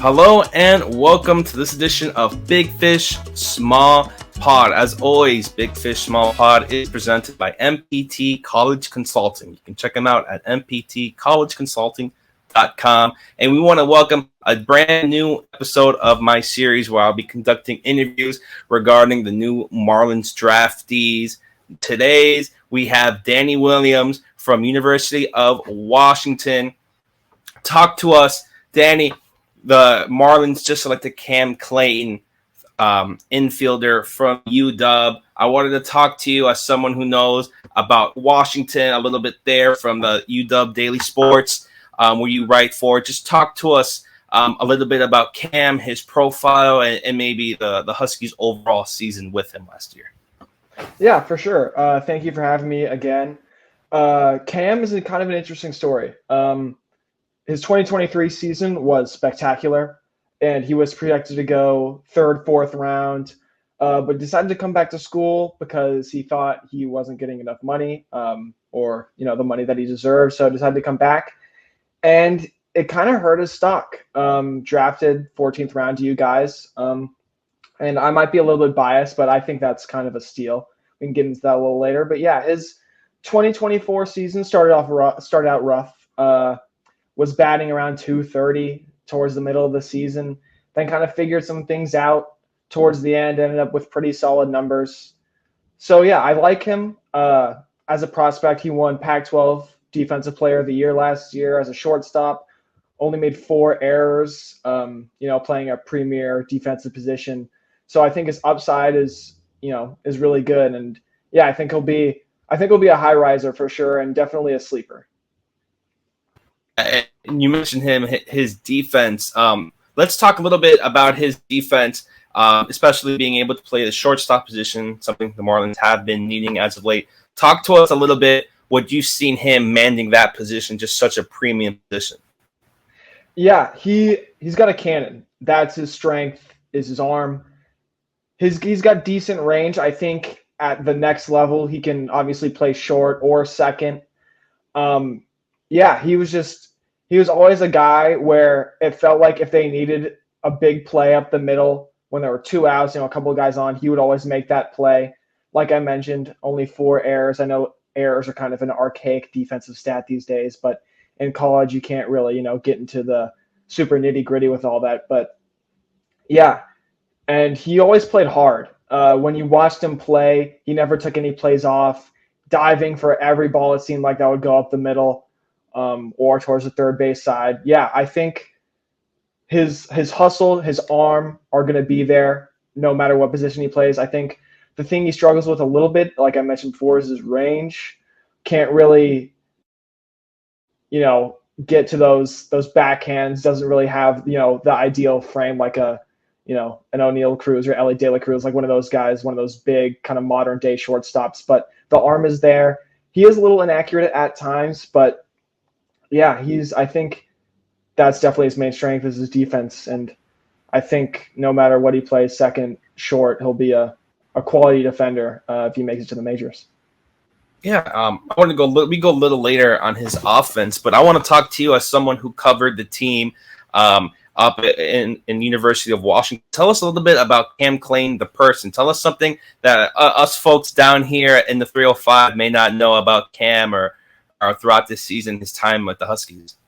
Hello and welcome to this edition of Big Fish Small Pod. As always, Big Fish Small Pod is presented by MPT College Consulting. You can check them out at mptcollegeconsulting.com. And we want to welcome a brand new episode of my series where I'll be conducting interviews regarding the new Marlins draftees. Today's we have Danny Williams from University of Washington. Talk to us, Danny. The Marlins just selected Cam Clayton, infielder from UW. I wanted to talk to you as someone who knows about Washington a little bit there from the UW Daily Sports, where you write for. Just talk to us a little bit about Cam, his profile, and maybe the Huskies' overall season with him last year. Yeah, for sure. Thank you for having me again. Cam is kind of an interesting story. His 2023 season was spectacular, and he was projected to go third, fourth round, but decided to come back to school because he thought he wasn't getting enough money, or the money that he deserved. So decided to come back, and it kind of hurt his stock. Drafted 14th round to you guys, and I might be a little bit biased, but I think that's kind of a steal. We can get into that a little later. But yeah, his 2024 season started out rough. Was batting around 230 towards the middle of the season, then kind of figured some things out towards the end, ended up with pretty solid numbers. So yeah, I like him as a prospect. He won Pac-12 Defensive Player of the Year last year as a shortstop, only made 4 errors, playing a premier defensive position. So I think his upside is really good. And yeah, I think he'll be a high riser for sure, and definitely a sleeper. And you mentioned his defense. Let's talk a little bit about his defense, especially being able to play the shortstop position, something the Marlins have been needing as of late. Talk to us a little bit what you've seen him manning that position, just such a premium position. Yeah, he's got a cannon. That's his strength, is his arm. He's got decent range. I think at the next level, he can obviously play short or second. Yeah, he was always a guy where it felt like if they needed a big play up the middle when there were 2 outs, a couple of guys on, he would always make that play. Like I mentioned, only 4 errors. I know errors are kind of an archaic defensive stat these days, but in college you can't really, get into the super nitty-gritty with all that. But yeah, and he always played hard. When you watched him play, he never took any plays off, diving for every ball it seemed like that would go up the middle. Or towards the third base side. Yeah, I think his hustle, his arm are going to be there no matter what position he plays. I think the thing he struggles with a little bit, like I mentioned before, is his range. Can't really, get to those backhands. Doesn't really have, the ideal frame like an O'Neal Cruz or Ellie De La Cruz, like one of those guys, one of those big kind of modern day shortstops. But the arm is there. He is a little inaccurate at times, but yeah, I think that's definitely his main strength is his defense. And I think no matter what he plays, second, short, he'll be a quality defender if he makes it to the majors. Yeah, I want to we go a little later on his offense, but I want to talk to you as someone who covered the team up in University of Washington. Tell us a little bit about Cam Clayton, the person. Tell us something that us folks down here in the 305 may not know about Cam or throughout this season, his time with the Huskies.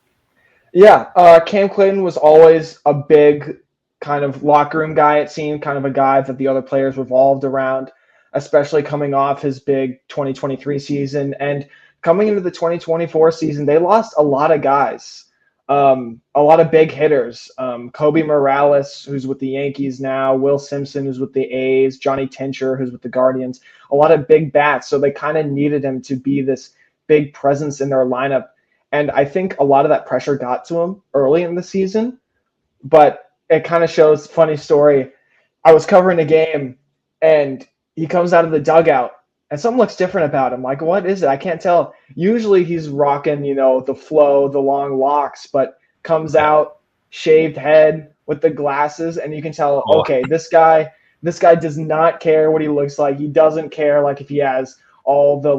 Yeah, Cam Clayton was always a big kind of locker room guy, it seemed, kind of a guy that the other players revolved around, especially coming off his big 2023 season. And coming into the 2024 season, they lost a lot of guys, a lot of big hitters. Kobe Morales, who's with the Yankees now, Will Simpson, who's with the A's, Johnny Tincher, who's with the Guardians, a lot of big bats. So they kind of needed him to be this big presence in their lineup. And I think a lot of that pressure got to him early in the season, but it kind of shows, funny story. I was covering a game and he comes out of the dugout and something looks different about him. Like, what is it? I can't tell. Usually he's rocking, the flow, the long locks, but comes out, shaved head with the glasses. And you can tell, okay, this guy does not care what he looks like. He doesn't care like if he has all the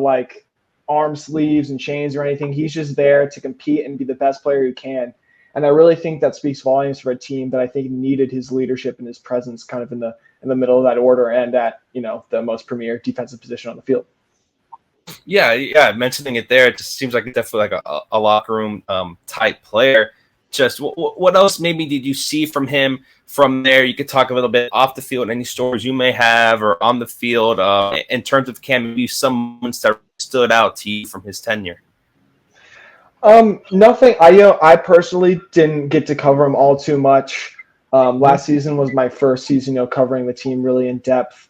arm sleeves and chains or anything. He's just there to compete and be the best player he can. And I really think that speaks volumes for a team that I think needed his leadership and his presence kind of in the middle of that order and at, the most premier defensive position on the field. Yeah. Mentioning it there, it just seems like definitely like a locker room type player. Just what else maybe did you see from him from there? You could talk a little bit off the field, any stories you may have, or on the field in terms of Cam, maybe some moments that stood out to you from his tenure. Nothing. I personally didn't get to cover him all too much. Last season was my first season, covering the team really in depth.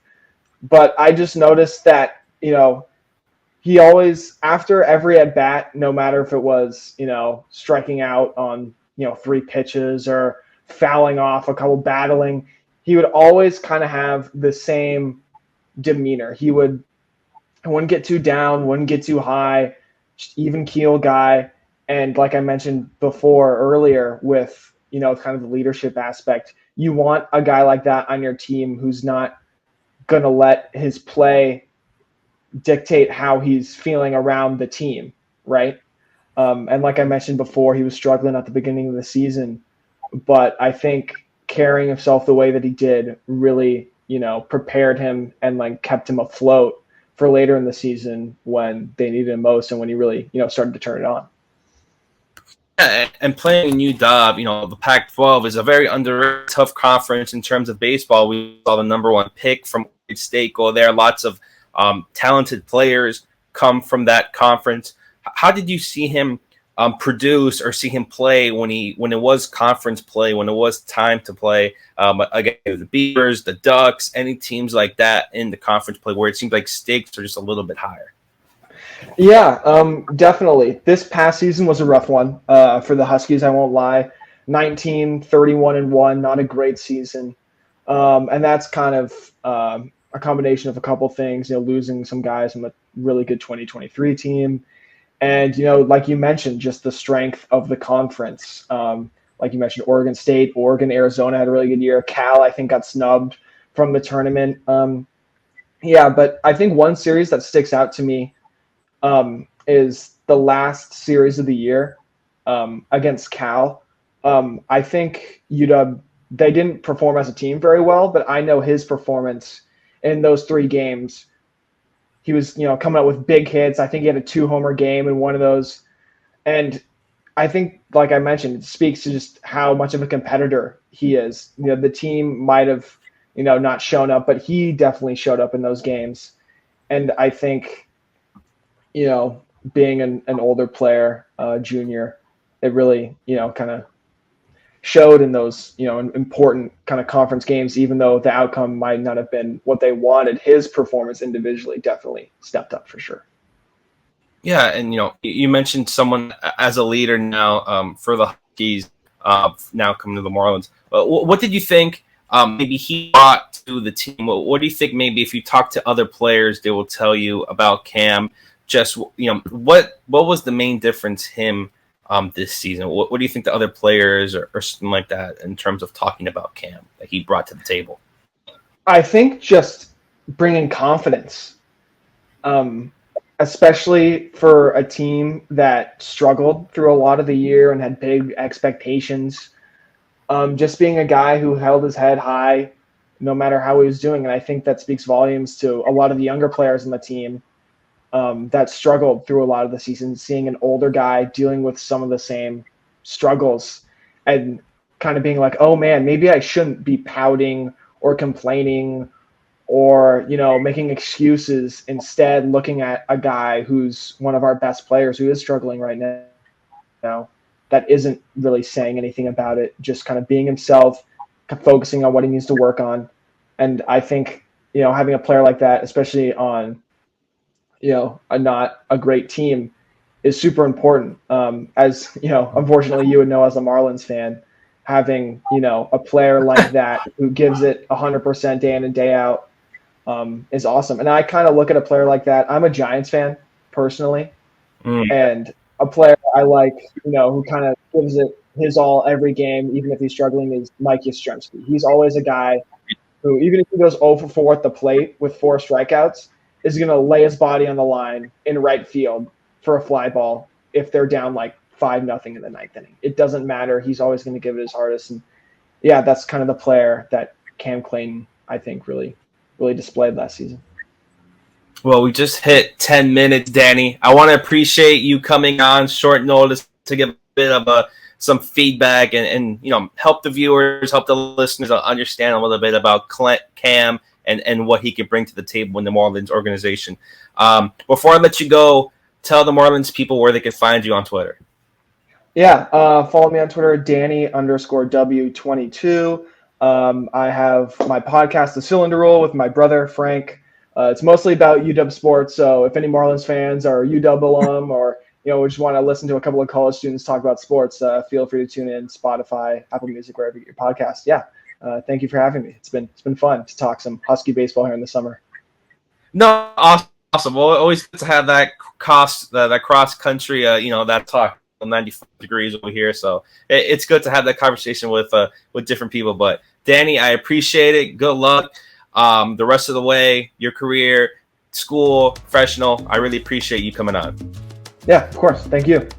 But I just noticed that, he always, after every at bat, no matter if it was, striking out on, 3 pitches or fouling off a couple, battling, he would always kind of have the same demeanor. He wouldn't get too down, wouldn't get too high, just even keel guy. And like I mentioned earlier with, kind of the leadership aspect, you want a guy like that on your team who's not going to let his play dictate how he's feeling around the team, right? And like I mentioned before, he was struggling at the beginning of the season, but I think carrying himself the way that he did really, prepared him and like kept him afloat for later in the season when they needed him most and when he really, started to turn it on. Yeah, and playing in UW, the Pac-12 is a very tough conference in terms of baseball. We saw the number 1 pick from Oregon State go there. Lots of talented players come from that conference. How did you see him produce or see him play when it was conference play, when it was time to play against the Beavers, the Ducks, any teams like that in the conference play where it seems like stakes are just a little bit higher? Yeah, definitely. This past season was a rough one for the Huskies, I won't lie. 19-31-1, not a great season. And that's kind of a combination of a couple things, losing some guys from a really good 2023 team. And, like you mentioned, just the strength of the conference. Like you mentioned, Oregon State, Oregon, Arizona had a really good year. Cal, I think, got snubbed from the tournament. Yeah, but I think one series that sticks out to me is the last series of the year against Cal. I think UW, they didn't perform as a team very well, but I know his performance in those 3 games. He was, coming out with big hits. I think he had a 2-homer game in one of those. And I think, like I mentioned, it speaks to just how much of a competitor he is. The team might have, not shown up, but he definitely showed up in those games. And I think, being an older player, junior, it really, kind of showed in those, important kind of conference games, even though the outcome might not have been what they wanted. His performance individually definitely stepped up for sure. Yeah, and you mentioned someone as a leader now for the Huskies, now coming to the Marlins. What did you think maybe he brought to the team? What do you think maybe if you talk to other players, they will tell you about Cam? Just what was the main difference him this season? What do you think the other players or something like that in terms of talking about Cam that he brought to the table? I think just bringing confidence, especially for a team that struggled through a lot of the year and had big expectations. Just being a guy who held his head high no matter how he was doing. And I think that speaks volumes to a lot of the younger players on the team that struggled through a lot of the season, seeing an older guy dealing with some of the same struggles and kind of being like, oh man, maybe I shouldn't be pouting or complaining or, making excuses, instead looking at a guy who's one of our best players who is struggling right now that isn't really saying anything about it, just kind of being himself, focusing on what he needs to work on. And I think, having a player like that, especially on, not a great team, is super important. As, unfortunately you would know as a Marlins fan, having, a player like that who gives it 100% day in and day out is awesome. And I kind of look at a player like that. I'm a Giants fan personally, and a player I like, who kind of gives it his all every game, even if he's struggling, is Mike Yastrzemski. He's always a guy who, even if he goes 0 for 4 at the plate with 4 strikeouts, is going to lay his body on the line in right field for a fly ball if they're down like 5-0 in the 9th inning. It doesn't matter. He's always going to give it his hardest. And yeah, that's kind of the player that Cam Clayton, I think, really displayed last season. Well, we just hit 10 minutes, Danny. I want to appreciate you coming on short notice to give a bit of some feedback and help the viewers, help the listeners understand a little bit about Cam and what he could bring to the table in the Marlins organization. Before I let you go, tell the Marlins people where they can find you on Twitter. Yeah, follow me on Twitter, Danny_W22. I have my podcast, The Cylinder Rule, with my brother, Frank. It's mostly about UW sports, so if any Marlins fans are UW alum or just want to listen to a couple of college students talk about sports, feel free to tune in, Spotify, Apple Music, wherever you get your podcast. Yeah, thank you for having me. It's been fun to talk some Husky baseball here in the summer. No, awesome. Well, always good to have that cross country, that talk. 95 degrees over here, so it's good to have that conversation with different people. But Danny, I appreciate it. Good luck the rest of the way, your career, school, professional. I really appreciate you coming on. Yeah, of course. Thank you.